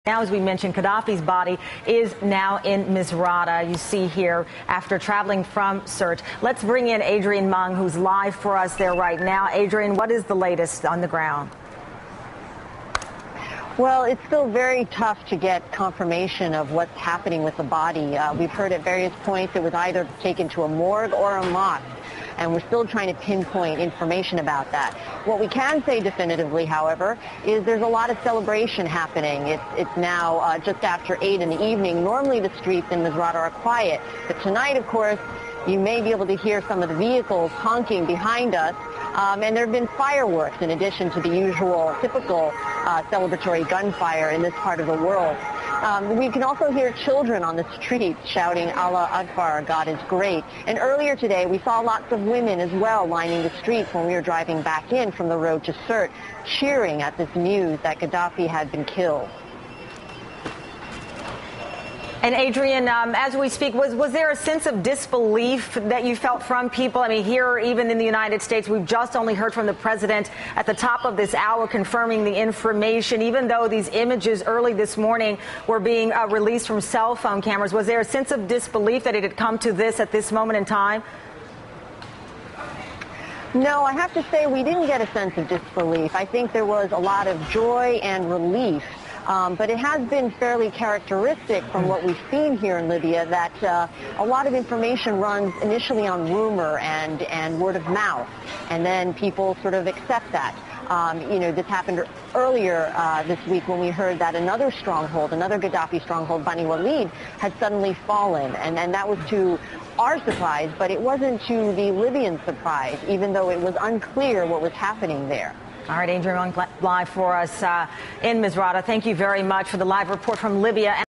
Now, as we mentioned, Gadhafi's body is now in Misrata, you see here, after traveling from Sirte. Let's bring in Adrian Mung, who's live for us there right now. Adrian, what is the latest on the ground? Well, it's still very tough to get confirmation of what's happening with the body. We've heard at various points it was either taken to a morgue or a mosque, and we're still trying to pinpoint information about that. What we can say definitively, however, is there's a lot of celebration happening. It's now just after 8 in the evening. Normally the streets in Misrata are quiet, but tonight, of course, you may be able to hear some of the vehicles honking behind us. And there have been fireworks in addition to the usual typical celebratory gunfire in this part of the world. We can also hear children on the streets shouting Allah Akbar, God is great. And earlier today we saw lots of women as well lining the streets when we were driving back in from the road to Sirte, cheering at this news that Gadhafi had been killed. And Adrian, as we speak, was there a sense of disbelief that you felt from people? I mean, here, even in the United States, we've just only heard from the president at the top of this hour confirming the information. Even though these images early this morning were being released from cell phone cameras, was there a sense of disbelief that it had come to this at this moment in time? No, I have to say we didn't get a sense of disbelief. I think there was a lot of joy and relief. But it has been fairly characteristic from what we've seen here in Libya that a lot of information runs initially on rumor and word of mouth, and then people sort of accept that. This happened earlier this week when we heard that another stronghold, another Gadhafi stronghold, Bani Walid, had suddenly fallen, and that was to our surprise, but it wasn't to the Libyan surprise, even though it was unclear what was happening there. All right, Adrian, live for us in Misrata. Thank you very much for the live report from Libya.